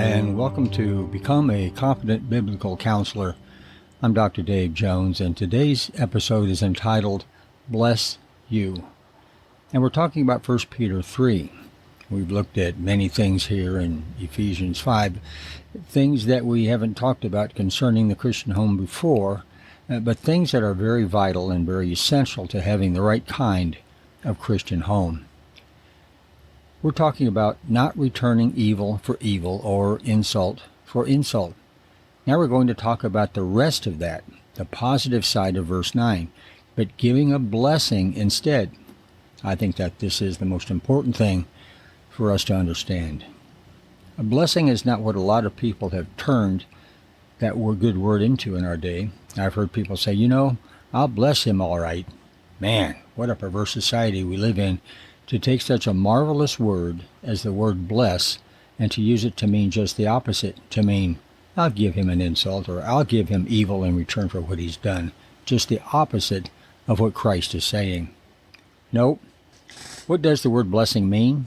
and welcome to Become a Competent Biblical Counselor. I'm Dr. Dave Jones, and today's episode is entitled, Bless You. And we're talking about 1 Peter 3. We've looked at many things here in Ephesians 5, things that we haven't talked about concerning the Christian home before, but things that are very vital and very essential to having the right kind of Christian home. We're talking about not returning evil for evil or insult for insult. Now we're going to talk about the rest of that, the positive side of verse 9, but giving a blessing instead. I think that this is the most important thing for us to understand. A blessing is not what a lot of people have turned that good word into in our day. I've heard people say, I'll bless him all right. Man, what a perverse society we live in, to take such a marvelous word as the word bless and to use it to mean just the opposite, to mean I'll give him an insult or I'll give him evil in return for what he's done, just the opposite of what Christ is saying. Nope. What does the word blessing mean?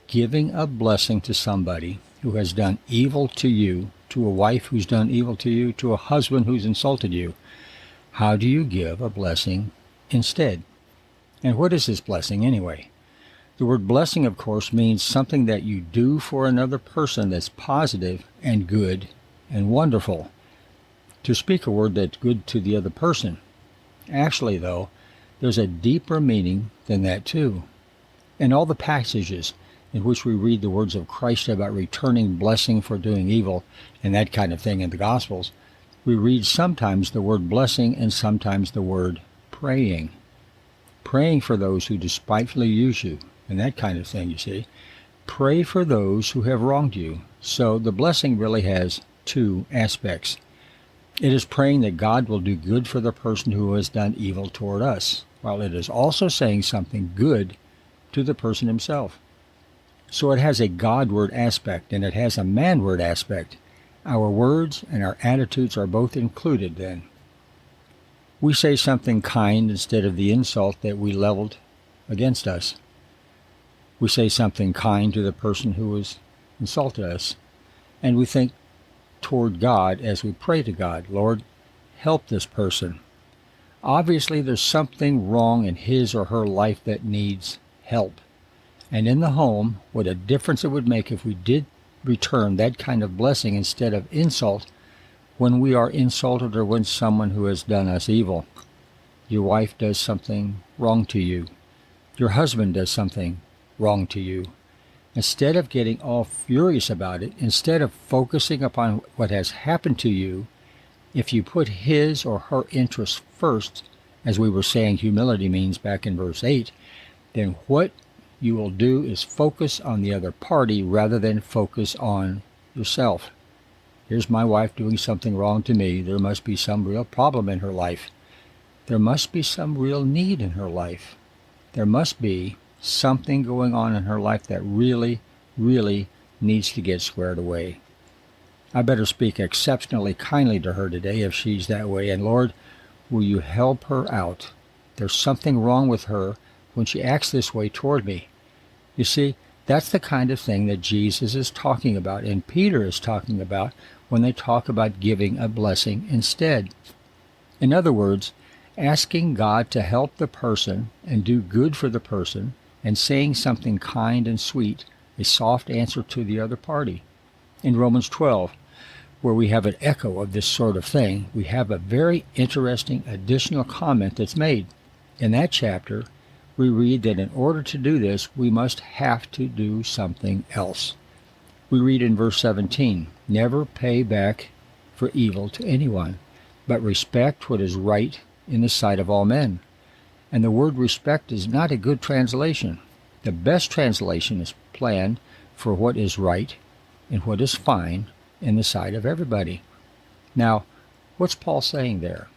Giving a blessing to somebody who has done evil to you, to a wife who's done evil to you, to a husband who's insulted you. How do you give a blessing instead? And what is this blessing anyway? The word blessing, of course, means something that you do for another person that's positive and good and wonderful. To speak a word that's good to the other person. Actually, though, there's a deeper meaning than that, too. In all the passages in which we read the words of Christ about returning blessing for doing evil and that kind of thing in the Gospels, we read sometimes the word blessing and sometimes the word praying. Praying for those who despitefully use you, and that kind of thing, you see. Pray for those who have wronged you. So the blessing really has two aspects. It is praying that God will do good for the person who has done evil toward us, while it is also saying something good to the person himself. So it has a Godward aspect, and it has a manward aspect. Our words and our attitudes are both included then. We say something kind instead of the insult that we leveled against us. We say something kind to the person who has insulted us. And we think toward God as we pray to God, Lord, help this person. Obviously, there's something wrong in his or her life that needs help. And in the home, what a difference it would make if we did return that kind of blessing instead of insult when we are insulted or when someone who has done us evil. Your wife does something wrong to you. Your husband does something wrong to you. Instead of getting all furious about it, instead of focusing upon what has happened to you, if you put his or her interests first, as we were saying humility means back in verse 8, then what you will do is focus on the other party rather than focus on yourself. Here's my wife doing something wrong to me. There must be some real problem in her life. There must be some real need in her life. There must be something going on in her life that really, really needs to get squared away. I better speak exceptionally kindly to her today if she's that way. And Lord, will you help her out? There's something wrong with her when she acts this way toward me. You see, that's the kind of thing that Jesus is talking about and Peter is talking about when they talk about giving a blessing instead. In other words, asking God to help the person and do good for the person and saying something kind and sweet, a soft answer to the other party. In Romans 12, where we have an echo of this sort of thing, we have a very interesting additional comment that's made. In that chapter, we read that in order to do this, we must have to do something else. We read in verse 17, never pay back for evil to anyone, but respect what is right in the sight of all men. And the word respect is not a good translation. The best translation is plan for what is right and what is fine in the sight of everybody. Now, what's Paul saying there?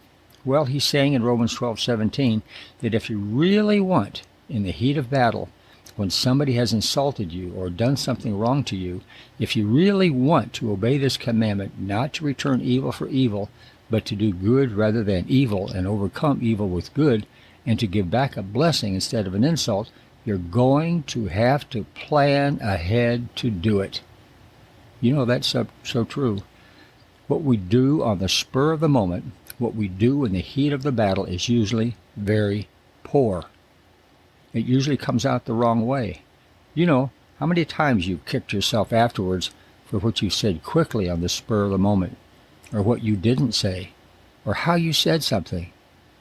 Well, he's saying in Romans 12:17 that if you really want, in the heat of battle, when somebody has insulted you or done something wrong to you, if you really want to obey this commandment, not to return evil for evil, but to do good rather than evil and overcome evil with good, and to give back a blessing instead of an insult, you're going to have to plan ahead to do it. You know, that's so true. What we do on the spur of the moment, what we do in the heat of the battle is usually very poor. It usually comes out the wrong way. You know, how many times you've kicked yourself afterwards for what you said quickly on the spur of the moment, or what you didn't say, or how you said something,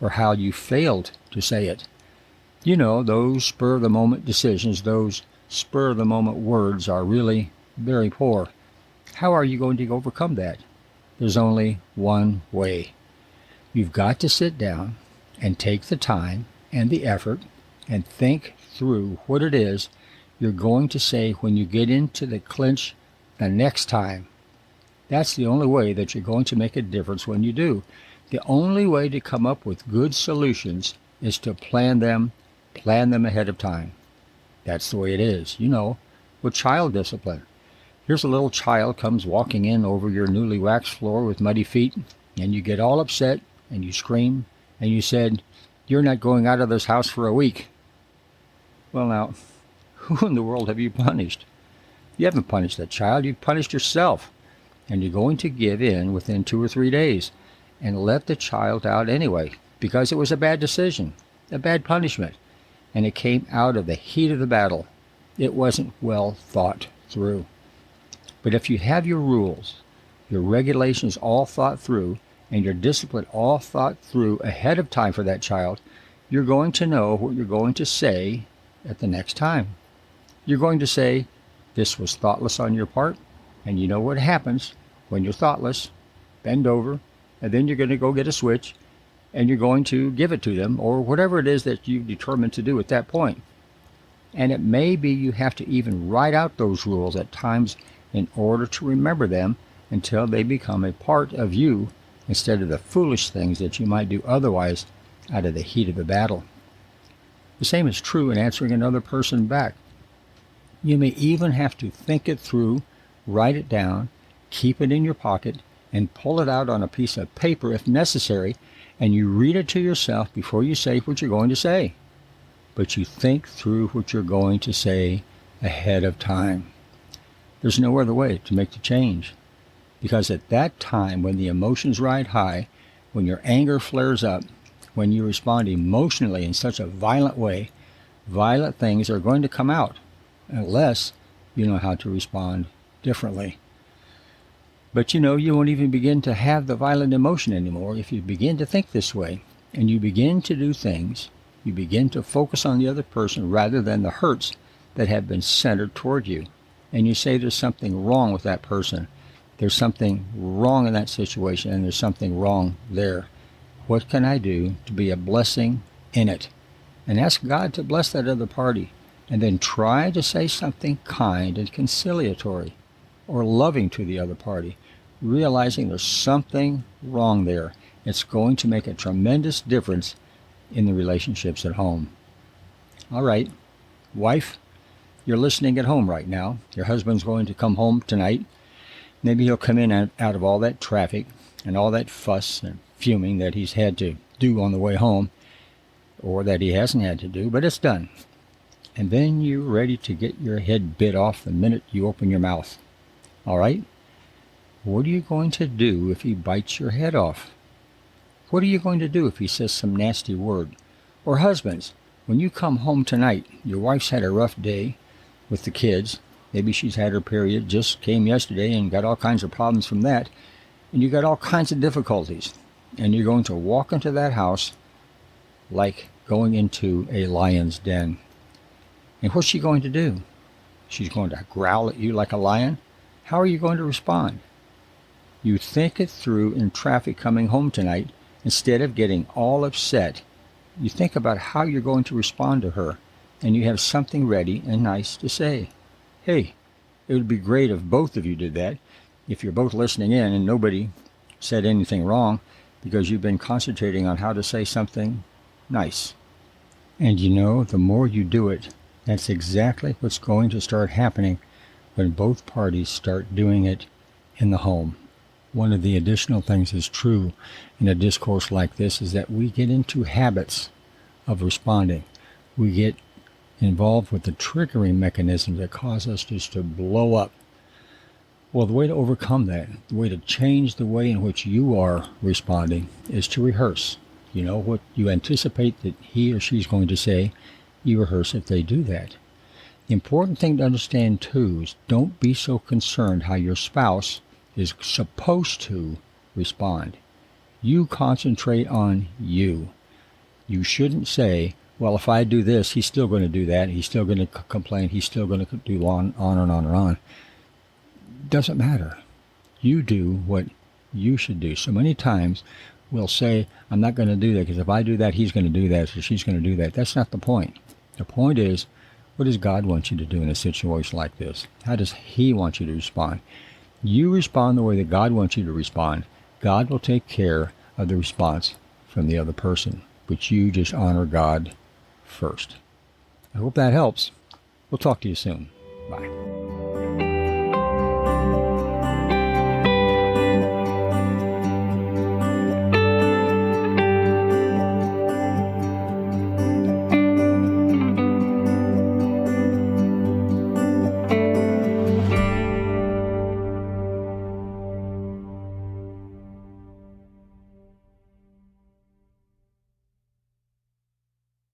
or how you failed to say it. You know, those spur-of-the-moment decisions, those spur-of-the-moment words are really very poor. How are you going to overcome that? There's only one way. You've got to sit down and take the time and the effort and think through what it is you're going to say when you get into the clinch the next time. That's the only way that you're going to make a difference when you do. The only way to come up with good solutions is to plan them ahead of time. That's the way it is, you know, with child discipline. Here's a little child comes walking in over your newly waxed floor with muddy feet, and you get all upset, and you scream, and you said, "You're not going out of this house for a week." Well now, who in the world have you punished? You haven't punished that child, you've punished yourself. And you're going to give in within 2 or 3 days and let the child out anyway, because it was a bad decision, a bad punishment, and it came out of the heat of the battle. It wasn't well thought through. But if you have your rules, your regulations all thought through, and your discipline all thought through ahead of time for that child, you're going to know what you're going to say at the next time. You're going to say, "This was thoughtless on your part," and you know what happens when you're thoughtless. Bend over, and then you're going to go get a switch, and you're going to give it to them, or whatever it is that you've determined to do at that point. And it may be you have to even write out those rules at times in order to remember them until they become a part of you instead of the foolish things that you might do otherwise out of the heat of the battle. The same is true in answering another person back. You may even have to think it through, write it down, keep it in your pocket, and pull it out on a piece of paper if necessary, and you read it to yourself before you say what you're going to say. But you think through what you're going to say ahead of time. There's no other way to make the change. Because at that time, when the emotions ride high, when your anger flares up, when you respond emotionally in such a violent way, violent things are going to come out, unless you know how to respond differently. But you know, you won't even begin to have the violent emotion anymore if you begin to think this way, and you begin to do things, you begin to focus on the other person rather than the hurts that have been centered toward you. And you say there's something wrong with that person. There's something wrong in that situation, and there's something wrong there. What can I do to be a blessing in it? And ask God to bless that other party. And then try to say something kind and conciliatory or loving to the other party, realizing there's something wrong there. It's going to make a tremendous difference in the relationships at home. All right, wife, you're listening at home right now. Your husband's going to come home tonight. Maybe he'll come in out of all that traffic and all that fuss and fuming that he's had to do on the way home, or that he hasn't had to do, but it's done. And then you're ready to get your head bit off the minute you open your mouth. All right? What are you going to do if he bites your head off? What are you going to do if he says some nasty word? Or husbands, when you come home tonight, your wife's had a rough day with the kids. Maybe she's had her period, just came yesterday and got all kinds of problems from that. And you got all kinds of difficulties. And you're going to walk into that house like going into a lion's den. And what's she going to do? She's going to growl at you like a lion? How are you going to respond? You think it through in traffic coming home tonight. Instead of getting all upset, you think about how you're going to respond to her, and you have something ready and nice to say. Hey, it would be great if both of you did that, if you're both listening in and nobody said anything wrong, because you've been concentrating on how to say something nice. And you know, the more you do it, that's exactly what's going to start happening when both parties start doing it in the home. One of the additional things that's true in a discourse like this is that we get into habits of responding. We get involved with the triggering mechanisms that cause us just to blow up. Well, the way to overcome that, the way to change the way in which you are responding is to rehearse. You know what you anticipate that he or she's going to say, you rehearse if they do that. The important thing to understand, too, is don't be so concerned how your spouse is supposed to respond. You concentrate on you. You shouldn't say, well, if I do this, he's still going to do that. He's still going to complain. He's still going to do on and on and on. Doesn't matter. You do what you should do. So many times we'll say, I'm not going to do that because if I do that, he's going to do that or she's going to do that. That's not the point. The point is, what does God want you to do in a situation like this? How does he want you to respond? You respond the way that God wants you to respond. God will take care of the response from the other person, but you just honor God first. I hope that helps. We'll talk to you soon. Bye.